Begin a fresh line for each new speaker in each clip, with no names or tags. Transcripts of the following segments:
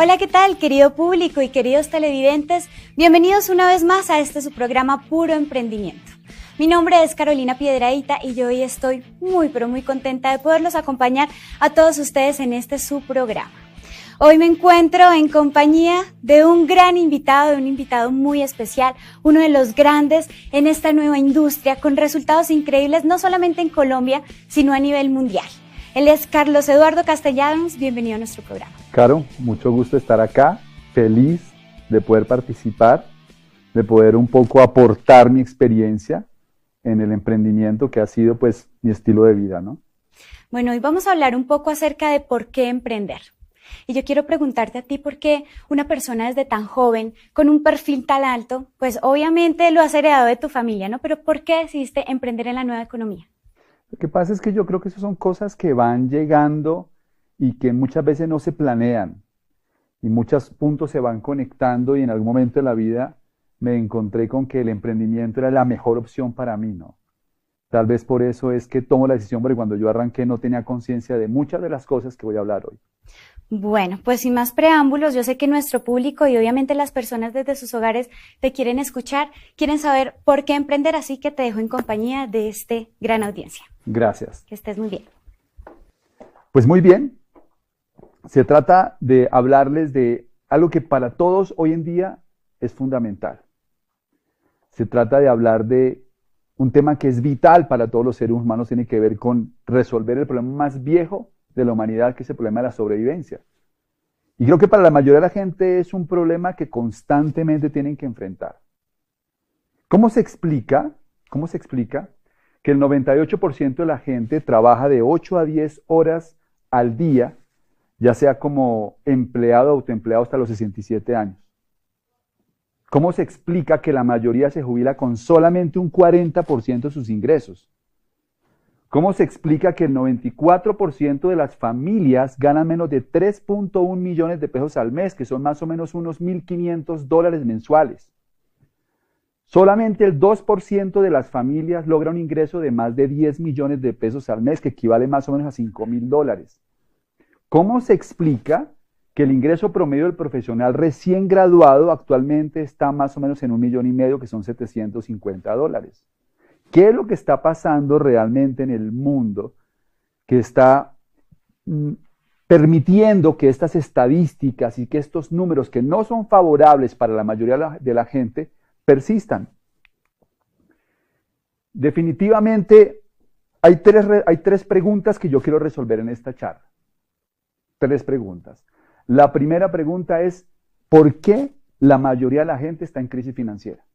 Hola, ¿qué tal, querido público y queridos televidentes? Bienvenidos una vez más a su programa Puro Emprendimiento. Mi nombre es Carolina Piedradita y yo hoy estoy muy contenta de poderlos acompañar a todos ustedes en su programa. Hoy me encuentro en compañía de un gran invitado, de un invitado muy especial, uno de los grandes en esta nueva industria, con resultados increíbles no solamente en Colombia, sino a nivel mundial. Él es Carlos Eduardo Castellanos, bienvenido a nuestro programa.
Caro, mucho gusto estar acá, feliz de poder participar, de poder un poco aportar mi experiencia en el emprendimiento que ha sido pues mi estilo de vida, ¿no?
Bueno, hoy vamos a hablar un poco acerca de por qué emprender. Y yo quiero preguntarte a ti por qué una persona desde tan joven, con un perfil tan alto, pues obviamente lo has heredado de tu familia, ¿no? Pero ¿por qué decidiste emprender en la nueva economía?
Lo que pasa es que yo creo que esas son cosas que van llegando y que muchas veces no se planean. Y muchos puntos se van conectando y en algún momento de la vida me encontré con que el emprendimiento era la mejor opción para mí, ¿no? Tal vez por eso es que tomo la decisión, porque cuando yo arranqué no tenía conciencia de muchas de las cosas que voy a hablar hoy.
Bueno, pues sin más preámbulos, yo sé que nuestro público y obviamente las personas desde sus hogares te quieren escuchar, quieren saber por qué emprender, así que te dejo en compañía de gran audiencia.
Gracias.
Que estés muy bien.
Pues muy bien, se trata de hablarles de algo que para todos hoy en día es fundamental. Se trata de hablar de un tema que es vital para todos los seres humanos, tiene que ver con resolver el problema más viejo de la humanidad, que es el problema de la sobrevivencia. Y creo que para la mayoría de la gente es un problema que constantemente tienen que enfrentar. ¿Cómo se explica que el 98% de la gente trabaja de 8 a 10 horas al día, ya sea como empleado o autoempleado hasta los 67 años? ¿Cómo se explica que la mayoría se jubila con solamente un 40% de sus ingresos? ¿Cómo se explica que el 94% de las familias ganan menos de 3.1 millones de pesos al mes, que son más o menos unos $1.500 mensuales? Solamente el 2% de las familias logra un ingreso de más de 10 millones de pesos al mes, que equivale más o menos a $5.000. ¿Cómo se explica que el ingreso promedio del profesional recién graduado actualmente está más o menos en $1,5 millones, que son $750? ¿Qué es lo que está pasando realmente en el mundo que está permitiendo que estas estadísticas y que estos números que no son favorables para la mayoría de la gente persistan? Definitivamente hay tres preguntas que yo quiero resolver en esta charla. Tres preguntas. La primera pregunta es, ¿por qué la mayoría de la gente está en crisis financiera?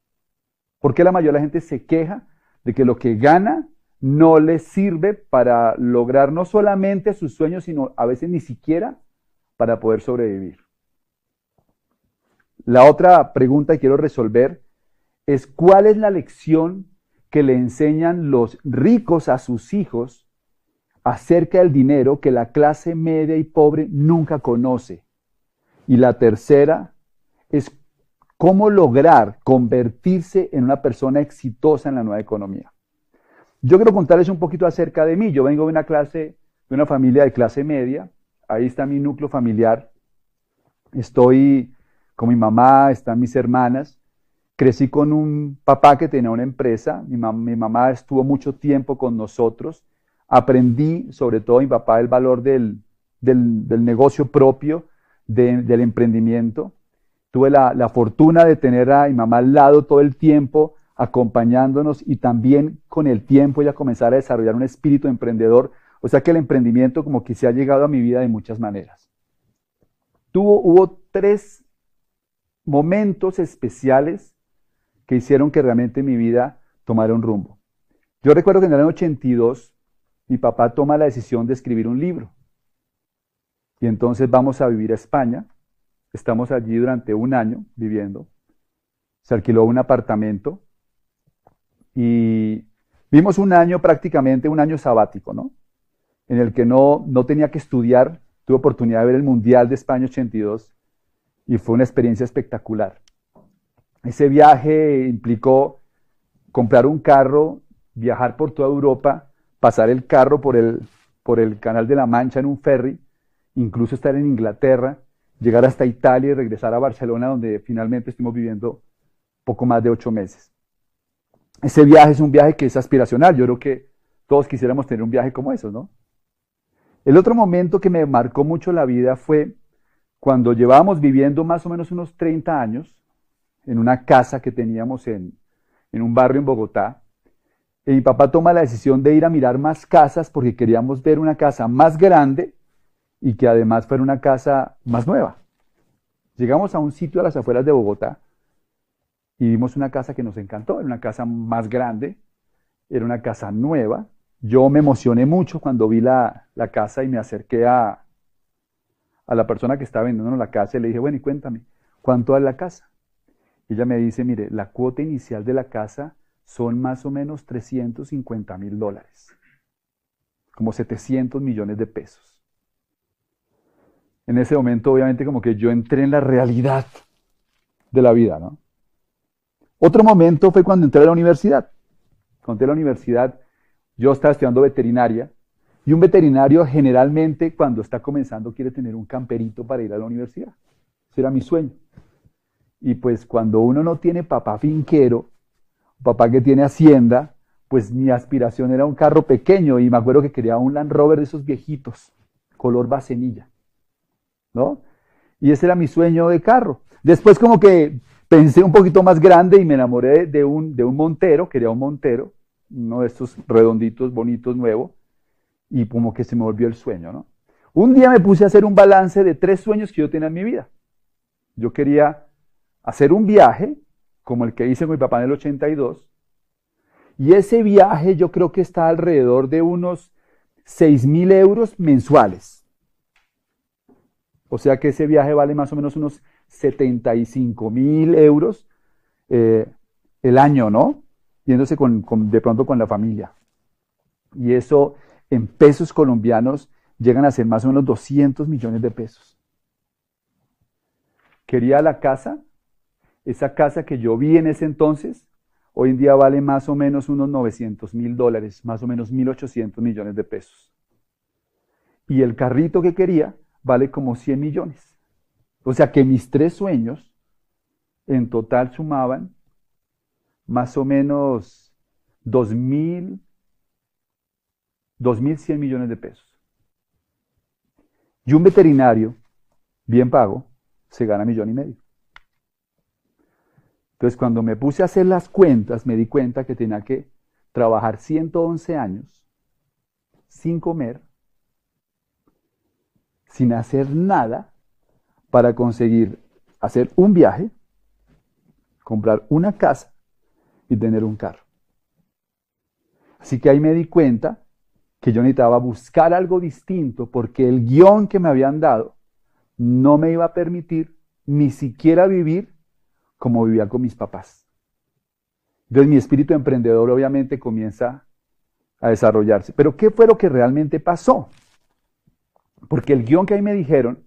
¿Por qué la mayoría de la gente se queja de que lo que gana no les sirve para lograr no solamente sus sueños, sino a veces ni siquiera para poder sobrevivir? La otra pregunta que quiero resolver es, ¿cuál es la lección que le enseñan los ricos a sus hijos acerca del dinero que la clase media y pobre nunca conoce? Y la tercera es, ¿cómo lograr convertirse en una persona exitosa en la nueva economía? Yo quiero contarles un poquito acerca de mí. Yo vengo de una familia de clase media. Ahí está mi núcleo familiar. Estoy con mi mamá, están mis hermanas. Crecí con un papá que tenía una empresa. Mi mamá estuvo mucho tiempo con nosotros. Aprendí, sobre todo mi papá, el valor del negocio propio, del emprendimiento. Tuve la fortuna de tener a mi mamá al lado todo el tiempo, acompañándonos, y también con el tiempo ella comenzar a desarrollar un espíritu emprendedor. O sea que el emprendimiento como que se ha llegado a mi vida de muchas maneras. Hubo tres momentos especiales que hicieron que realmente mi vida tomara un rumbo. Yo recuerdo que en el año 82 mi papá toma la decisión de escribir un libro. Y entonces vamos a vivir a España. Estamos allí durante un año viviendo. Se alquiló un apartamento y vimos un año, prácticamente un año sabático, ¿no? En el que no tenía que estudiar. Tuve oportunidad de ver el Mundial de España 82 y fue una experiencia espectacular. Ese viaje implicó comprar un carro, viajar por toda Europa, pasar el carro por el Canal de la Mancha en un ferry, incluso estar en Inglaterra, llegar hasta Italia y regresar a Barcelona, donde finalmente estuvimos viviendo poco más de 8 meses. Ese viaje es un viaje que es aspiracional. Yo creo que todos quisiéramos tener un viaje como esos, ¿no? El otro momento que me marcó mucho la vida fue cuando llevábamos viviendo más o menos unos 30 años en una casa que teníamos en un barrio en Bogotá. Y mi papá toma la decisión de ir a mirar más casas porque queríamos ver una casa más grande y que además fuera una casa más nueva. Llegamos a un sitio a las afueras de Bogotá y vimos una casa que nos encantó. Era una casa más grande, era una casa nueva. Yo me emocioné mucho cuando vi la casa y me acerqué a la persona que estaba vendiendo la casa y le dije, bueno, y cuéntame, ¿cuánto es la casa? Y ella me dice, mire, la cuota inicial de la casa son más o menos $350,000, como 700 millones de pesos. En ese momento, obviamente, como que yo entré en la realidad de la vida, ¿no? Otro momento fue cuando entré a la universidad. Cuando entré a la universidad, yo estaba estudiando veterinaria, y un veterinario generalmente, cuando está comenzando, quiere tener un camperito para ir a la universidad. Ese era mi sueño. Y pues cuando uno no tiene papá finquero, papá que tiene hacienda, pues mi aspiración era un carro pequeño y me acuerdo que quería un Land Rover de esos viejitos, color bacenilla, ¿no? Y ese era mi sueño de carro. Después como que pensé un poquito más grande y me enamoré de un Montero, quería un Montero, uno de estos redonditos, bonitos, nuevo, y como que se me volvió el sueño, ¿no? Un día me puse a hacer un balance de 3 sueños que yo tenía en mi vida. Yo quería hacer un viaje, como el que hice con mi papá en el 82, y ese viaje yo creo que está alrededor de unos 6.000 euros mensuales. O sea que ese viaje vale más o menos unos 75.000 euros el año, ¿no? Yéndose de pronto con la familia. Y eso en pesos colombianos llegan a ser más o menos 200 millones de pesos. Quería la casa. Esa casa que yo vi en ese entonces, hoy en día vale más o menos unos $900,000, más o menos 1.800 millones de pesos. Y el carrito que quería vale como 100 millones. O sea que mis 3 sueños en total sumaban más o menos 2.100 millones de pesos. Y un veterinario, bien pago, se gana 1,5 millones. Entonces, cuando me puse a hacer las cuentas, me di cuenta que tenía que trabajar 111 años sin comer, sin hacer nada, para conseguir hacer un viaje, comprar una casa y tener un carro. Así que ahí me di cuenta que yo necesitaba buscar algo distinto porque el guión que me habían dado no me iba a permitir ni siquiera vivir como vivía con mis papás. Entonces mi espíritu emprendedor obviamente comienza a desarrollarse. Pero ¿qué fue lo que realmente pasó? Porque el guión que ahí me dijeron,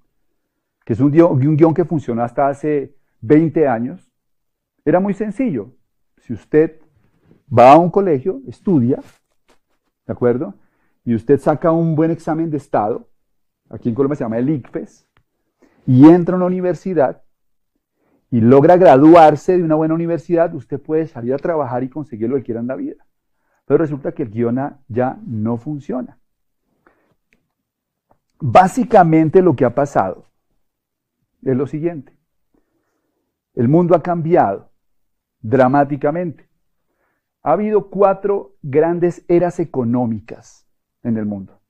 que es un guión que funcionó hasta hace 20 años, era muy sencillo. Si usted va a un colegio, estudia, ¿de acuerdo? Y usted saca un buen examen de estado, aquí en Colombia se llama el ICFES, y entra a una universidad, y logra graduarse de una buena universidad, usted puede salir a trabajar y conseguir lo que quiera en la vida. Pero resulta que el guión ya no funciona. Básicamente lo que ha pasado es lo siguiente. El mundo ha cambiado dramáticamente. Ha habido 4 grandes eras económicas en el mundo.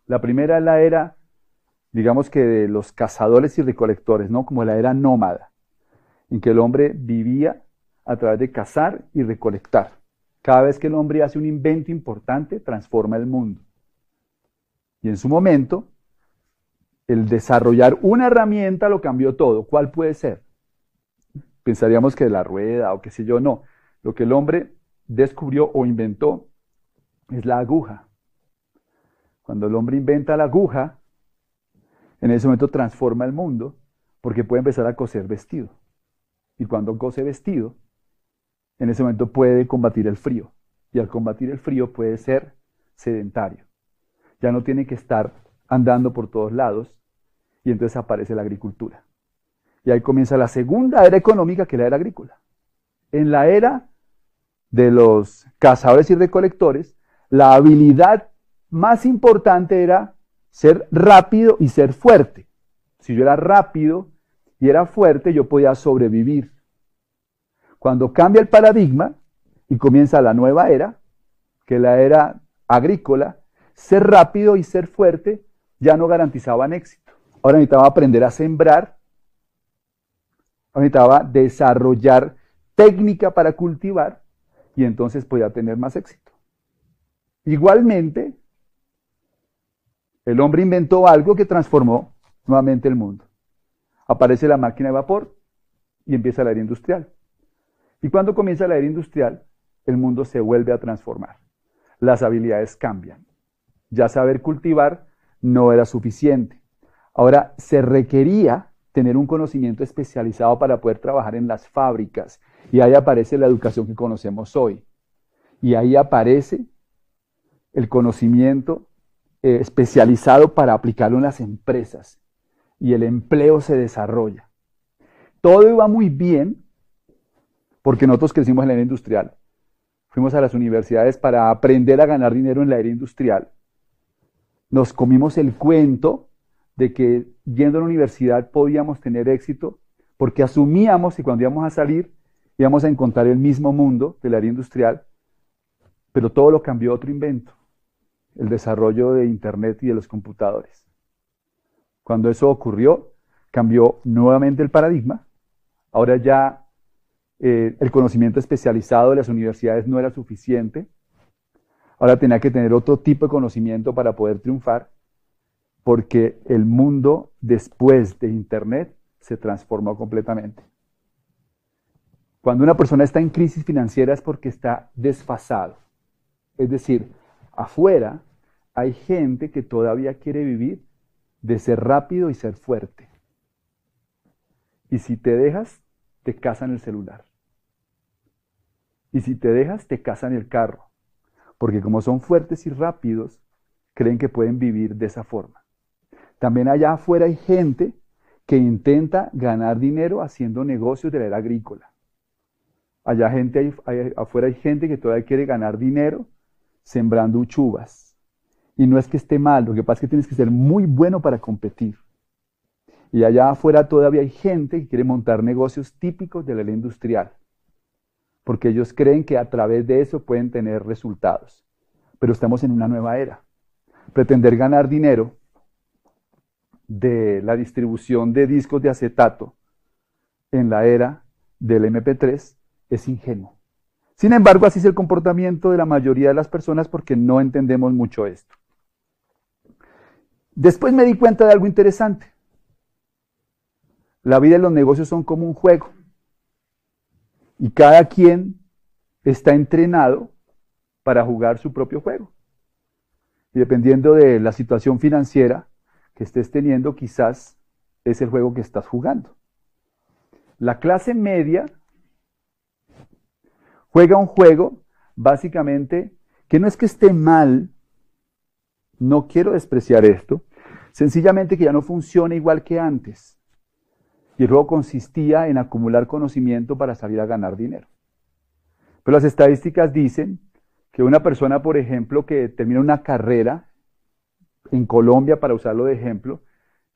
La primera es la era, digamos que de los cazadores y recolectores, ¿no? Como la era nómada, en que el hombre vivía a través de cazar y recolectar. Cada vez que el hombre hace un invento importante, transforma el mundo. Y en su momento, el desarrollar una herramienta lo cambió todo. ¿Cuál puede ser? Pensaríamos que la rueda o qué sé yo, no. Lo que el hombre descubrió o inventó es la aguja. Cuando el hombre inventa la aguja, en ese momento transforma el mundo porque puede empezar a coser vestido. Y cuando cose vestido, en ese momento puede combatir el frío. Y al combatir el frío puede ser sedentario. Ya no tiene que estar andando por todos lados. Y entonces aparece la agricultura. Y ahí comienza la segunda era económica, que es la era agrícola. En la era de los cazadores y recolectores, la habilidad más importante era ser rápido y ser fuerte. Si yo era rápido y era fuerte, yo podía sobrevivir. Cuando cambia el paradigma y comienza la nueva era, que es la era agrícola, ser rápido y ser fuerte ya no garantizaban éxito. Ahora necesitaba aprender a sembrar, ahora necesitaba desarrollar técnica para cultivar y entonces podía tener más éxito. Igualmente, el hombre inventó algo que transformó nuevamente el mundo. Aparece la máquina de vapor y empieza la era industrial. Y cuando comienza la era industrial, el mundo se vuelve a transformar. Las habilidades cambian. Ya saber cultivar no era suficiente. Ahora se requería tener un conocimiento especializado para poder trabajar en las fábricas. Y ahí aparece la educación que conocemos hoy. Y ahí aparece el conocimiento especializado para aplicarlo en las empresas. Y el empleo se desarrolla. Todo iba muy bien porque nosotros crecimos en la era industrial. Fuimos a las universidades para aprender a ganar dinero en la era industrial. Nos comimos el cuento de que yendo a la universidad podíamos tener éxito porque asumíamos que cuando íbamos a salir íbamos a encontrar el mismo mundo de la era industrial, pero todo lo cambió otro invento, el desarrollo de Internet y de los computadores. Cuando eso ocurrió, cambió nuevamente el paradigma. Ahora ya el conocimiento especializado de las universidades no era suficiente. Ahora tenía que tener otro tipo de conocimiento para poder triunfar, porque el mundo después de Internet se transformó completamente. Cuando una persona está en crisis financiera es porque está desfasado. Es decir, afuera hay gente que todavía quiere vivir de ser rápido y ser fuerte. Y si te dejas, te casan el celular. Y si te dejas, te casan el carro. Porque como son fuertes y rápidos, creen que pueden vivir de esa forma. También allá afuera hay gente que intenta ganar dinero haciendo negocios de la era agrícola. Afuera hay gente que todavía quiere ganar dinero sembrando uchuvas. Y no es que esté mal, lo que pasa es que tienes que ser muy bueno para competir. Y allá afuera todavía hay gente que quiere montar negocios típicos de la era industrial, porque ellos creen que a través de eso pueden tener resultados. Pero estamos en una nueva era. Pretender ganar dinero de la distribución de discos de acetato en la era del MP3 es ingenuo. Sin embargo, así es el comportamiento de la mayoría de las personas porque no entendemos mucho esto. Después me di cuenta de algo interesante. La vida y los negocios son como un juego. Y cada quien está entrenado para jugar su propio juego. Y dependiendo de la situación financiera que estés teniendo, quizás es el juego que estás jugando. La clase media juega un juego, básicamente, que no es que esté mal, no quiero despreciar esto, sencillamente que ya no funciona igual que antes. Y el juego consistía en acumular conocimiento para salir a ganar dinero. Pero las estadísticas dicen que una persona, por ejemplo, que termina una carrera en Colombia, para usarlo de ejemplo,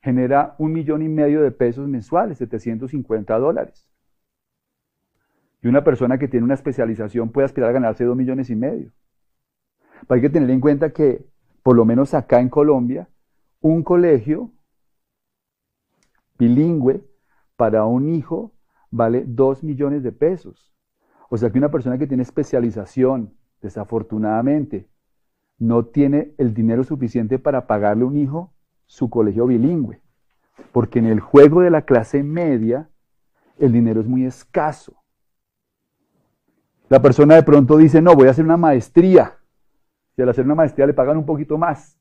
genera 1,5 millones de pesos mensuales, $750. Y una persona que tiene una especialización puede aspirar a ganarse 2,5 millones. Pero hay que tener en cuenta que, por lo menos acá en Colombia, un colegio bilingüe para un hijo vale 2 millones de pesos. O sea que una persona que tiene especialización, desafortunadamente, no tiene el dinero suficiente para pagarle a un hijo su colegio bilingüe. Porque en el juego de la clase media, el dinero es muy escaso. La persona de pronto dice, no, voy a hacer una maestría. Y al hacer una maestría le pagan un poquito más.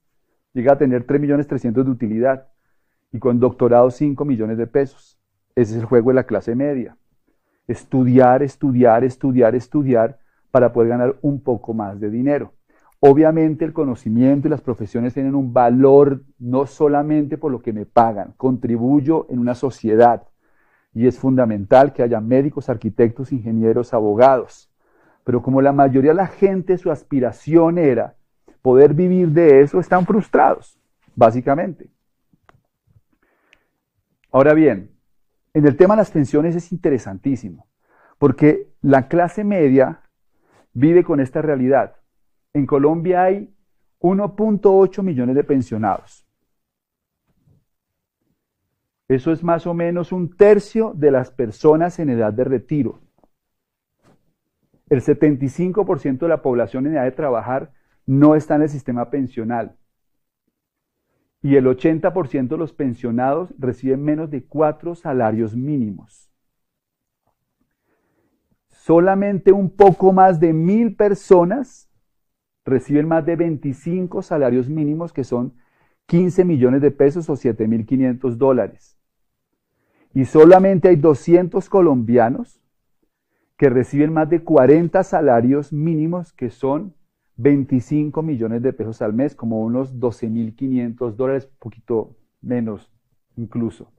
Llega a tener 3,300,000 de utilidad. Y con doctorado 5 millones de pesos. Ese es el juego de la clase media. Estudiar, estudiar, estudiar, estudiar para poder ganar un poco más de dinero. Obviamente el conocimiento y las profesiones tienen un valor no solamente por lo que me pagan, contribuyo en una sociedad y es fundamental que haya médicos, arquitectos, ingenieros, abogados. Pero como la mayoría de la gente su aspiración era poder vivir de eso, están frustrados, básicamente. Ahora bien, en el tema de las pensiones es interesantísimo, porque la clase media vive con esta realidad. En Colombia hay 1.8 millones de pensionados. Eso es más o menos un tercio de las personas en edad de retiro. El 75% de la población en edad de trabajar no está en el sistema pensional. Y el 80% de los pensionados reciben menos de 4 salarios mínimos. Solamente un poco más de 1.000 personas reciben más de 25 salarios mínimos, que son 15 millones de pesos o $7.500. Y solamente hay 200 colombianos que reciben más de 40 salarios mínimos, que son 25 millones de pesos al mes, como unos $12.500, un poquito menos incluso.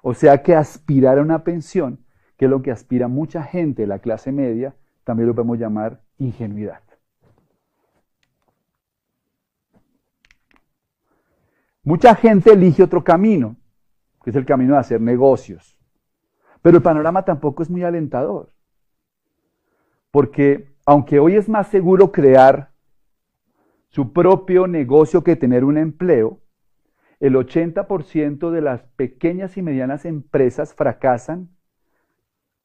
O sea que aspirar a una pensión, que es lo que aspira mucha gente de la clase media, también lo podemos llamar ingenuidad. Mucha gente elige otro camino, que es el camino de hacer negocios. Pero el panorama tampoco es muy alentador. Porque aunque hoy es más seguro crear su propio negocio que tener un empleo, el 80% de las pequeñas y medianas empresas fracasan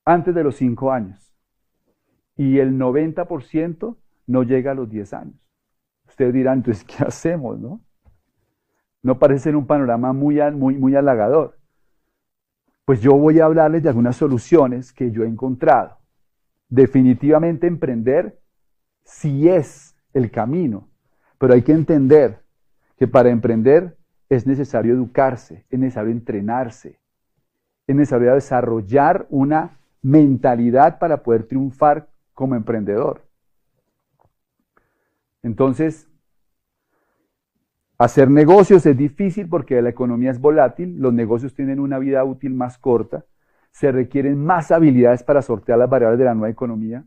antes de los 5 años. Y el 90% no llega a los 10 años. Ustedes dirán, entonces, ¿qué hacemos, no? No parece ser un panorama muy halagador. Pues yo voy a hablarles de algunas soluciones que yo he encontrado. Definitivamente emprender sí es el camino, pero hay que entender que para emprender es necesario educarse, es necesario entrenarse, es necesario desarrollar una mentalidad para poder triunfar como emprendedor. Entonces, hacer negocios es difícil porque la economía es volátil, los negocios tienen una vida útil más corta, se requieren más habilidades para sortear las variables de la nueva economía.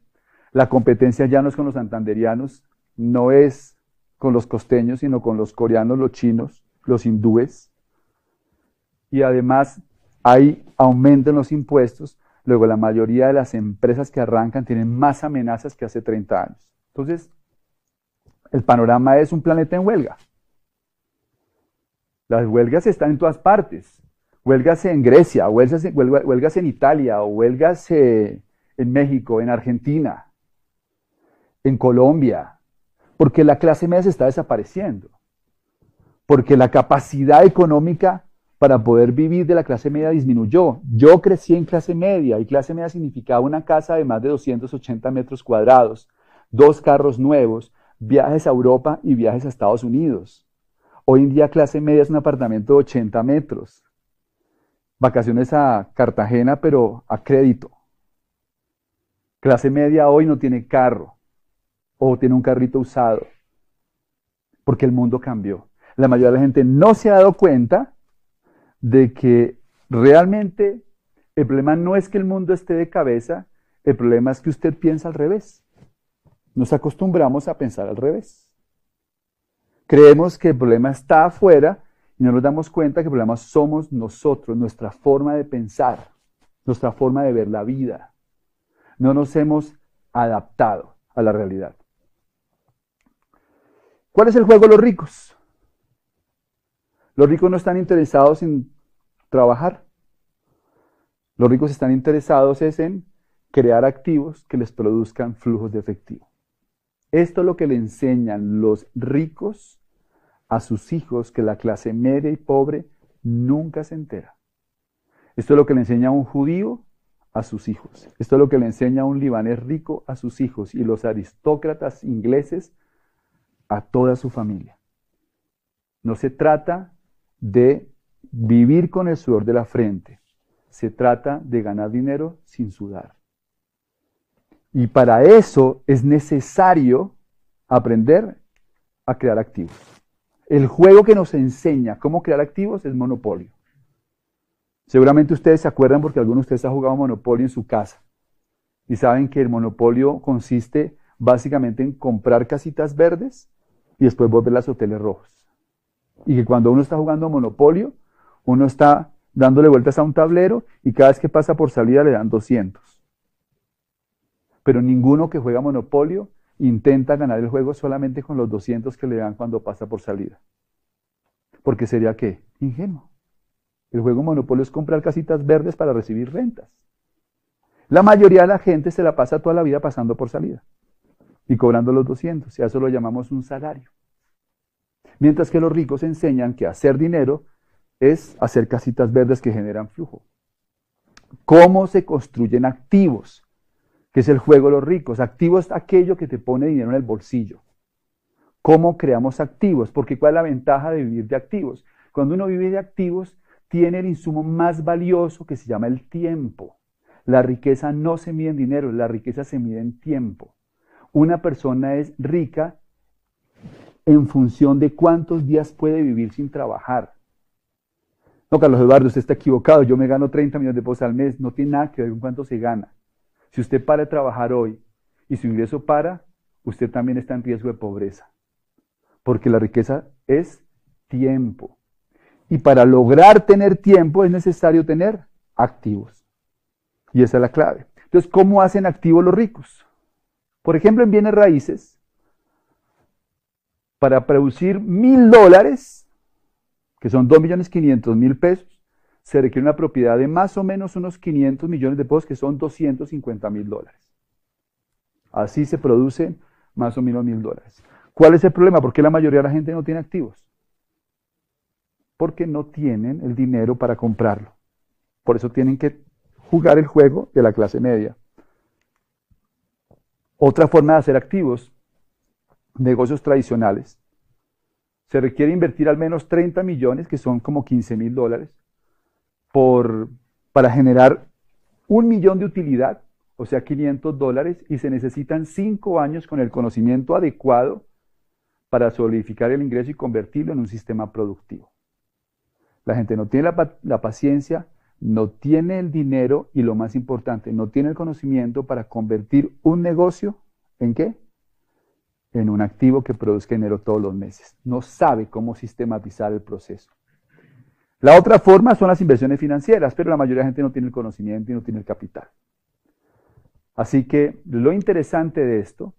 La competencia ya no es con los santanderianos, no es con los costeños, sino con los coreanos, los chinos, los hindúes. Y además hay aumento en los impuestos. Luego la mayoría de las empresas que arrancan tienen más amenazas que hace 30 años. Entonces, el panorama es un planeta en huelga. Las huelgas están en todas partes. Huelgas en Grecia, huelgas en Italia, o huelgas en México, en Argentina, en Colombia, porque la clase media se está desapareciendo, porque la capacidad económica para poder vivir de la clase media disminuyó. Yo crecí en clase media, y clase media significaba una casa de más de 280 metros cuadrados, 2 carros nuevos, viajes a Europa y viajes a Estados Unidos. Hoy en día clase media es un apartamento de 80 metros. Vacaciones a Cartagena, pero a crédito. Clase media hoy no tiene carro, o tiene un carrito usado, porque el mundo cambió. La mayoría de la gente no se ha dado cuenta de que realmente el problema no es que el mundo esté de cabeza, el problema es que usted piensa al revés. Nos acostumbramos a pensar al revés. Creemos que el problema está afuera y no nos damos cuenta que el problema somos nosotros, nuestra forma de pensar, nuestra forma de ver la vida. No nos hemos adaptado a la realidad. ¿Cuál es el juego de los ricos? Los ricos no están interesados en trabajar. Los ricos están interesados en crear activos que les produzcan flujos de efectivo. Esto es lo que le enseñan los ricos a sus hijos, que la clase media y pobre nunca se entera. Esto es lo que le enseña un judío a sus hijos. Esto es lo que le enseña un libanés rico a sus hijos y los aristócratas ingleses a toda su familia. No se trata de vivir con el sudor de la frente. Se trata de ganar dinero sin sudar. Y para eso es necesario aprender a crear activos. El juego que nos enseña cómo crear activos es Monopolio. Seguramente ustedes se acuerdan porque algunos de ustedes han jugado Monopolio en su casa y saben que el Monopolio consiste básicamente en comprar casitas verdes y después volverlas hoteles rojos. Y que cuando uno está jugando Monopolio, uno está dándole vueltas a un tablero y cada vez que pasa por salida le dan 200. Pero ninguno que juega Monopolio intenta ganar el juego solamente con los 200 que le dan cuando pasa por salida. Porque sería ¿qué? Ingenuo. El juego Monopolio es comprar casitas verdes para recibir rentas. La mayoría de la gente se la pasa toda la vida pasando por salida y cobrando los 200, y a eso lo llamamos un salario. Mientras que los ricos enseñan que hacer dinero es hacer casitas verdes que generan flujo. ¿Cómo se construyen activos? Que es el juego de los ricos. Activos es aquello que te pone dinero en el bolsillo. ¿Cómo creamos activos? Porque ¿cuál es la ventaja de vivir de activos? Cuando uno vive de activos, tiene el insumo más valioso que se llama el tiempo. La riqueza no se mide en dinero, la riqueza se mide en tiempo. Una persona es rica en función de cuántos días puede vivir sin trabajar. No, Carlos Eduardo, usted está equivocado, yo me gano 30 millones de pesos al mes, no tiene nada que ver con cuánto se gana. Si usted para de trabajar hoy y su ingreso para, usted también está en riesgo de pobreza. Porque la riqueza es tiempo. Y para lograr tener tiempo es necesario tener activos. Y esa es la clave. Entonces, ¿cómo hacen activos los ricos? Por ejemplo, en bienes raíces, para producir $1,000, que son 2.500.000 pesos, se requiere una propiedad de más o menos unos 500 millones de pesos, que son $250.000. Así se producen más o menos $1,000. ¿Cuál es el problema? ¿Por qué la mayoría de la gente no tiene activos? Porque no tienen el dinero para comprarlo. Por eso tienen que jugar el juego de la clase media. Otra forma de hacer activos, negocios tradicionales, se requiere invertir al menos 30 millones, que son como $15.000, para generar 1.000.000 de utilidad, o sea $500, y se necesitan 5 años con el conocimiento adecuado para solidificar el ingreso y convertirlo en un sistema productivo. La gente no tiene la paciencia, no tiene el dinero y, lo más importante, no tiene el conocimiento para convertir un negocio ¿en qué? En un activo que produzca dinero todos los meses. No sabe cómo sistematizar el proceso. La otra forma son las inversiones financieras, pero la mayoría de la gente no tiene el conocimiento y no tiene el capital. Así que lo interesante de esto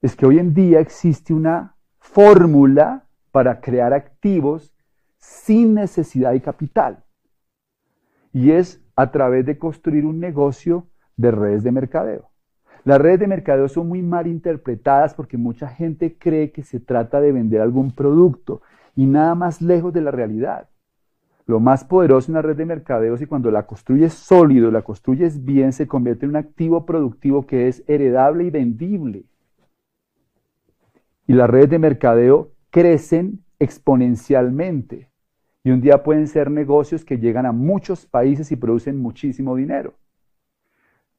es que hoy en día existe una fórmula para crear activos sin necesidad de capital. Y es a través de construir un negocio de redes de mercadeo. Las redes de mercadeo son muy mal interpretadas porque mucha gente cree que se trata de vender algún producto y nada más lejos de la realidad. Lo más poderoso en una red de mercadeo es que cuando la construyes sólido, la construyes bien, se convierte en un activo productivo que es heredable y vendible. Y las redes de mercadeo crecen exponencialmente. Y un día pueden ser negocios que llegan a muchos países y producen muchísimo dinero.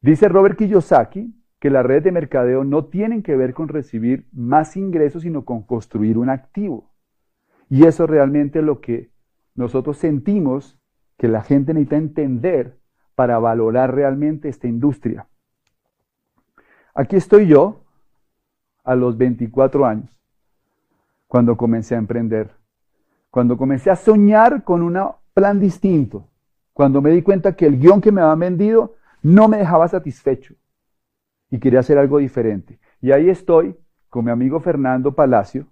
Dice Robert Kiyosaki que las redes de mercadeo no tienen que ver con recibir más ingresos, sino con construir un activo. Y eso realmente es lo que nosotros sentimos que la gente necesita entender para valorar realmente esta industria. Aquí estoy yo, a los 24 años, cuando comencé a emprender. Cuando comencé a soñar con un plan distinto, cuando me di cuenta que el guión que me habían vendido no me dejaba satisfecho y quería hacer algo diferente. Y ahí estoy con mi amigo Fernando Palacio,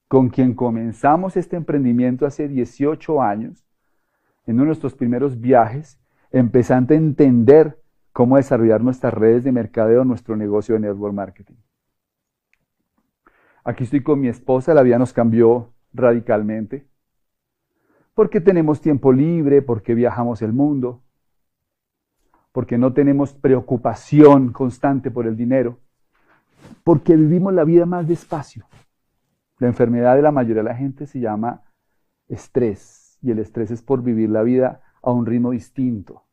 con quien comenzamos este emprendimiento hace 18 años, en uno de nuestros primeros viajes, empezando a entender cómo desarrollar nuestras redes de mercadeo, nuestro negocio de network marketing. Aquí estoy con mi esposa, la vida nos cambió radicalmente, porque tenemos tiempo libre, porque viajamos el mundo, porque no tenemos preocupación constante por el dinero, porque vivimos la vida más despacio. La enfermedad de la mayoría de la gente se llama estrés, y el estrés es por vivir la vida a un ritmo distinto.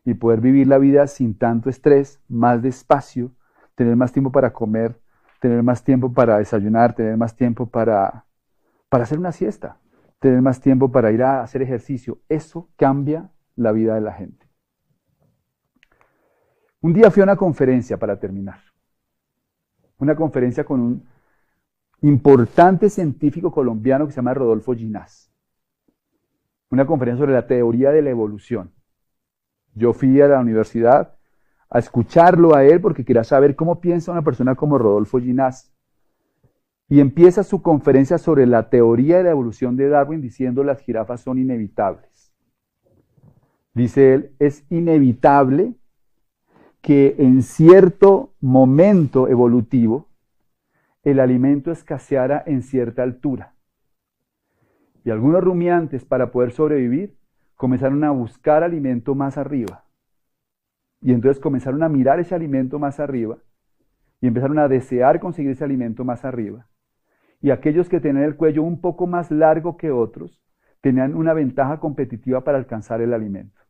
Y poder vivir la vida sin tanto estrés, más despacio, tener más tiempo para comer, tener más tiempo para desayunar, tener más tiempo para hacer una siesta, tener más tiempo para ir a hacer ejercicio. Eso cambia la vida de la gente. Un día fui a una conferencia para terminar. Una conferencia con un importante científico colombiano que se llama Rodolfo Ginás. Una conferencia sobre la teoría de la evolución. Yo fui a la universidad a escucharlo a él porque quería saber cómo piensa una persona como Rodolfo Ginás. Y empieza su conferencia sobre la teoría de la evolución de Darwin diciendo las jirafas son inevitables. Dice él, es inevitable que en cierto momento evolutivo el alimento escaseara en cierta altura. Y algunos rumiantes, para poder sobrevivir, comenzaron a buscar alimento más arriba. Y entonces comenzaron a mirar ese alimento más arriba y empezaron a desear conseguir ese alimento más arriba. Y aquellos que tenían el cuello un poco más largo que otros tenían una ventaja competitiva para alcanzar el alimento.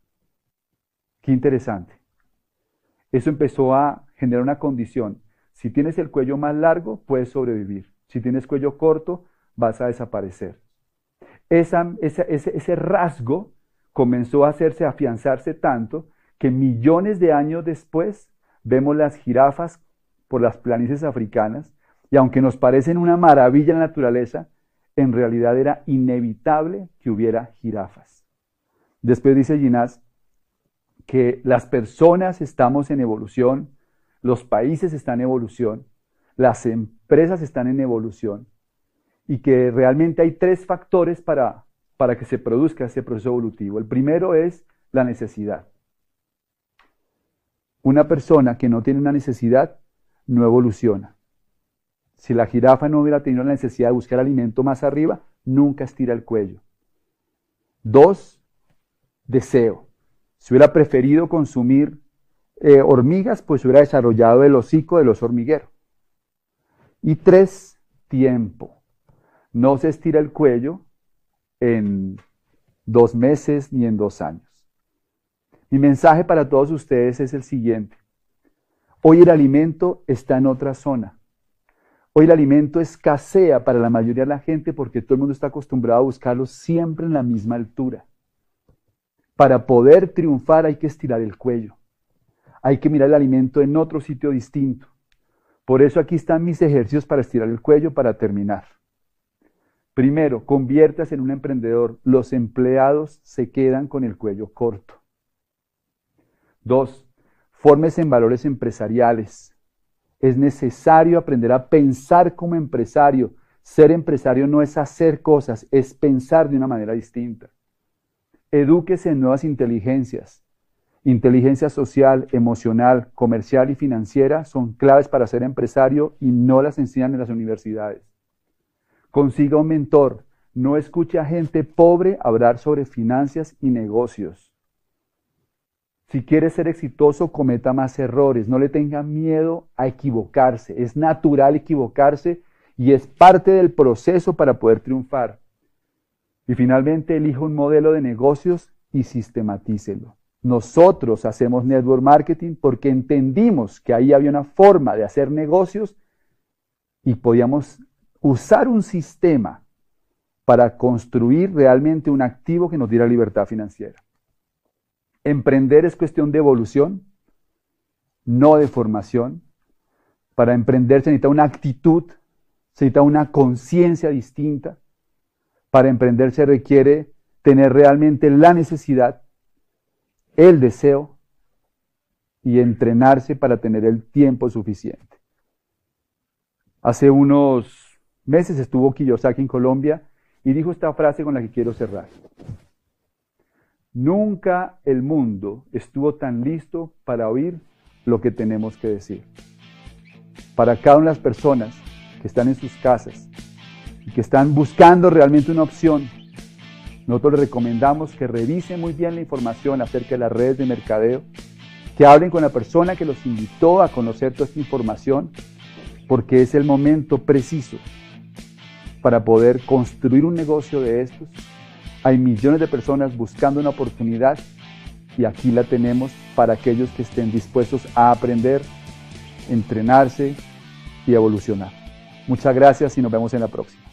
Qué interesante. Eso empezó a generar una condición. Si tienes el cuello más largo, puedes sobrevivir. Si tienes cuello corto, vas a desaparecer. Ese rasgo comenzó a afianzarse tanto que millones de años después vemos las jirafas por las planicies africanas y aunque nos parecen una maravilla en la naturaleza, en realidad era inevitable que hubiera jirafas. Después dice Ginás que las personas estamos en evolución, los países están en evolución, las empresas están en evolución y que realmente hay 3 factores para que se produzca ese proceso evolutivo. El primero es la necesidad. Una persona que no tiene una necesidad no evoluciona. Si la jirafa no hubiera tenido la necesidad de buscar alimento más arriba, nunca estira el cuello. 2, deseo. Si hubiera preferido consumir hormigas, pues hubiera desarrollado el hocico del oso hormiguero. Y 3, tiempo. No se estira el cuello en 2 meses ni en 2 años. Mi mensaje para todos ustedes es el siguiente. Hoy el alimento está en otra zona. Hoy el alimento escasea para la mayoría de la gente porque todo el mundo está acostumbrado a buscarlo siempre en la misma altura. Para poder triunfar hay que estirar el cuello. Hay que mirar el alimento en otro sitio distinto. Por eso aquí están mis ejercicios para estirar el cuello para terminar. Primero, conviértase en un emprendedor. Los empleados se quedan con el cuello corto. 2, fórmese en valores empresariales. Es necesario aprender a pensar como empresario. Ser empresario no es hacer cosas, es pensar de una manera distinta. Edúquese en nuevas inteligencias. Inteligencia social, emocional, comercial y financiera son claves para ser empresario y no las enseñan en las universidades. Consiga un mentor. No escuche a gente pobre hablar sobre finanzas y negocios. Si quiere ser exitoso, cometa más errores. No le tenga miedo a equivocarse. Es natural equivocarse y es parte del proceso para poder triunfar. Y finalmente, elija un modelo de negocios y sistematícelo. Nosotros hacemos network marketing porque entendimos que ahí había una forma de hacer negocios y podíamos usar un sistema para construir realmente un activo que nos diera libertad financiera. Emprender es cuestión de evolución, no de formación. Para emprender se necesita una actitud, se necesita una conciencia distinta. Para emprender se requiere tener realmente la necesidad, el deseo y entrenarse para tener el tiempo suficiente. Hace unos meses estuvo Kiyosaki en Colombia y dijo esta frase con la que quiero cerrar. Nunca el mundo estuvo tan listo para oír lo que tenemos que decir. Para cada una de las personas que están en sus casas y que están buscando realmente una opción, nosotros les recomendamos que revisen muy bien la información acerca de las redes de mercadeo, que hablen con la persona que los invitó a conocer toda esta información, porque es el momento preciso para poder construir un negocio de estos. Hay millones de personas buscando una oportunidad y aquí la tenemos para aquellos que estén dispuestos a aprender, entrenarse y evolucionar. Muchas gracias y nos vemos en la próxima.